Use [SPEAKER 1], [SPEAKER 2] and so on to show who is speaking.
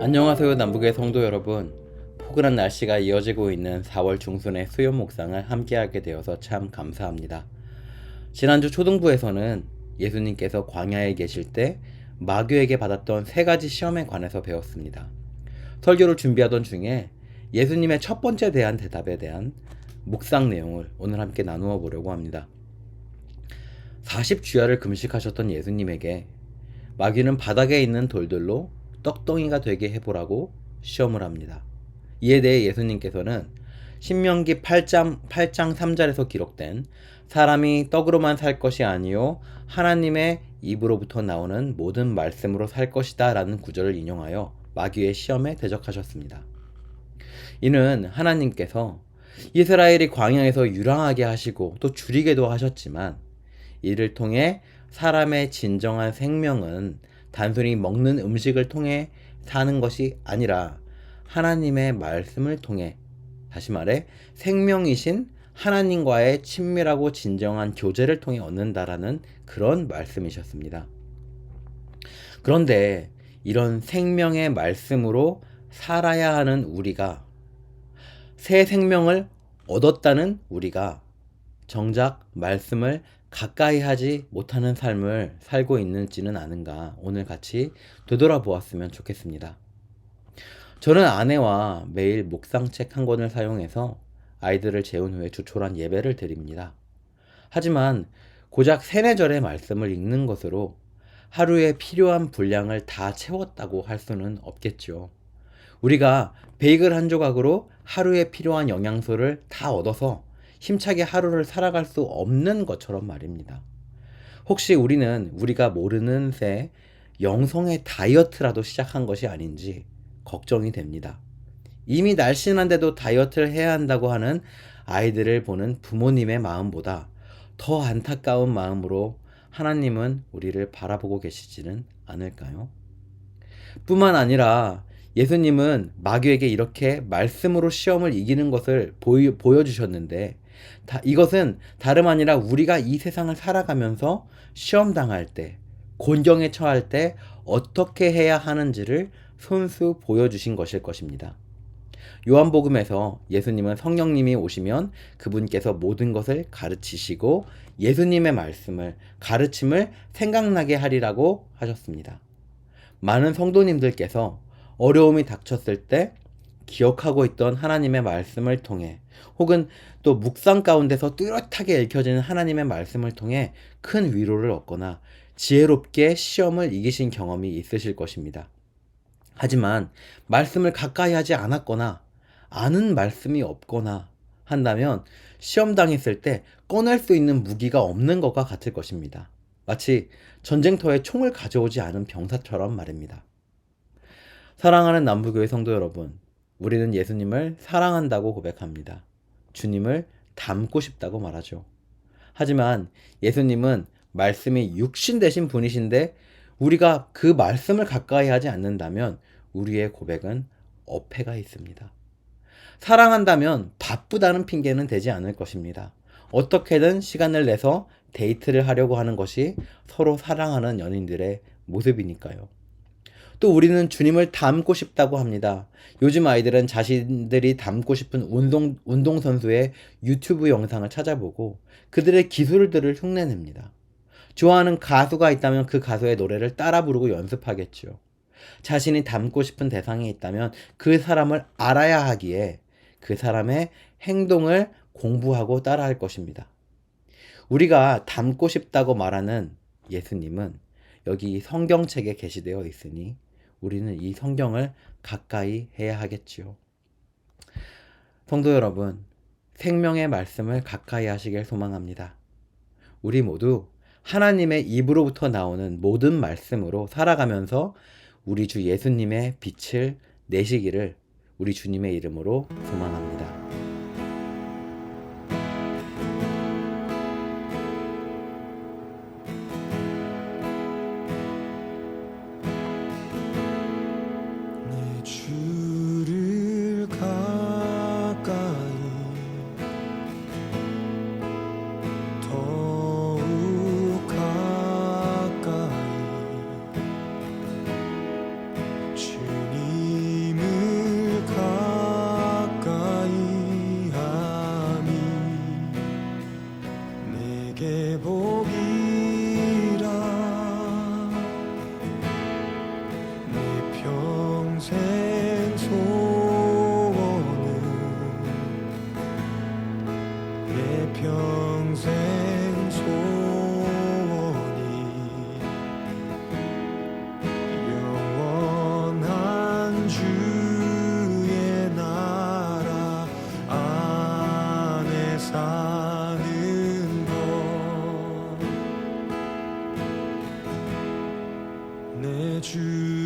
[SPEAKER 1] 안녕하세요, 남북의 성도 여러분. 포근한 날씨가 이어지고 있는 4월 중순의 수요 묵상을 함께하게 되어서 참 감사합니다. 지난주 초등부에서는 예수님께서 광야에 계실 때 마귀에게 받았던 3가지 시험에 관해서 배웠습니다. 설교를 준비하던 중에 예수님의 첫 번째 대답에 대한 묵상 내용을 오늘 함께 나누어 보려고 합니다. 40주야를 금식하셨던 예수님에게 마귀는 바닥에 있는 돌들로 떡덩이가 되게 해보라고 시험을 합니다. 이에 대해 예수님께서는 신명기 8장 3절에서 기록된 사람이 떡으로만 살 것이 아니요 하나님의 입으로부터 나오는 모든 말씀으로 살 것이다 라는 구절을 인용하여 마귀의 시험에 대적하셨습니다. 이는 하나님께서 이스라엘이 광야에서 유랑하게 하시고 또 줄이게도 하셨지만 이를 통해 사람의 진정한 생명은 단순히 먹는 음식을 통해 사는 것이 아니라 하나님의 말씀을 통해, 다시 말해 생명이신 하나님과의 친밀하고 진정한 교제를 통해 얻는다라는 그런 말씀이셨습니다. 그런데 이런 생명의 말씀으로 살아야 하는 우리가, 새 생명을 얻었다는 우리가 정작 말씀을 가까이 하지 못하는 삶을 살고 있는지는 아는가, 오늘 같이 되돌아보았으면 좋겠습니다. 저는 아내와 매일 묵상책 한 권을 사용해서 아이들을 재운 후에 조촐한 예배를 드립니다. 하지만 고작 3-4절의 말씀을 읽는 것으로 하루에 필요한 분량을 다 채웠다고 할 수는 없겠죠. 우리가 베이글 한 조각으로 하루에 필요한 영양소를 다 얻어서 힘차게 하루를 살아갈 수 없는 것처럼 말입니다. 혹시 우리는 우리가 모르는 새 영성의 다이어트라도 시작한 것이 아닌지 걱정이 됩니다. 이미 날씬한데도 다이어트를 해야 한다고 하는 아이들을 보는 부모님의 마음보다 더 안타까운 마음으로 하나님은 우리를 바라보고 계시지는 않을까요? 뿐만 아니라 예수님은 마귀에게 이렇게 말씀으로 시험을 이기는 것을 보여주셨는데, 이것은 다름 아니라 우리가 이 세상을 살아가면서 시험당할 때, 곤경에 처할 때 어떻게 해야 하는지를 손수 보여주신 것일 것입니다. 요한복음에서 예수님은 성령님이 오시면 그분께서 모든 것을 가르치시고 예수님의 말씀을, 가르침을 생각나게 하리라고 하셨습니다. 많은 성도님들께서 어려움이 닥쳤을 때 기억하고 있던 하나님의 말씀을 통해, 혹은 또 묵상 가운데서 뚜렷하게 읽혀지는 하나님의 말씀을 통해 큰 위로를 얻거나 지혜롭게 시험을 이기신 경험이 있으실 것입니다. 하지만 말씀을 가까이 하지 않았거나 아는 말씀이 없거나 한다면 시험 당했을 때 꺼낼 수 있는 무기가 없는 것과 같을 것입니다. 마치 전쟁터에 총을 가져오지 않은 병사처럼 말입니다. 사랑하는 남부교회 성도 여러분, 우리는 예수님을 사랑한다고 고백합니다. 주님을 닮고 싶다고 말하죠. 하지만 예수님은 말씀이 육신 되신 분이신데 우리가 그 말씀을 가까이 하지 않는다면 우리의 고백은 어폐가 있습니다. 사랑한다면 바쁘다는 핑계는 되지 않을 것입니다. 어떻게든 시간을 내서 데이트를 하려고 하는 것이 서로 사랑하는 연인들의 모습이니까요. 또 우리는 주님을 닮고 싶다고 합니다. 요즘 아이들은 자신들이 닮고 싶은 운동선수의 유튜브 영상을 찾아보고 그들의 기술들을 흉내냅니다. 좋아하는 가수가 있다면 그 가수의 노래를 따라 부르고 연습하겠죠. 자신이 닮고 싶은 대상이 있다면 그 사람을 알아야 하기에 그 사람의 행동을 공부하고 따라할 것입니다. 우리가 닮고 싶다고 말하는 예수님은 여기 성경책에 게시되어 있으니 우리는 이 성경을 가까이 해야 하겠지요. 성도 여러분, 생명의 말씀을 가까이 하시길 소망합니다. 우리 모두 하나님의 입으로부터 나오는 모든 말씀으로 살아가면서 우리 주 예수님의 빛을 내시기를 우리 주님의 이름으로 소망합니다.
[SPEAKER 2] 내 주를 가까이 더욱 가까이 주님 내 평생 소원이 영원한 주의 나라 안에 사는 것 내 주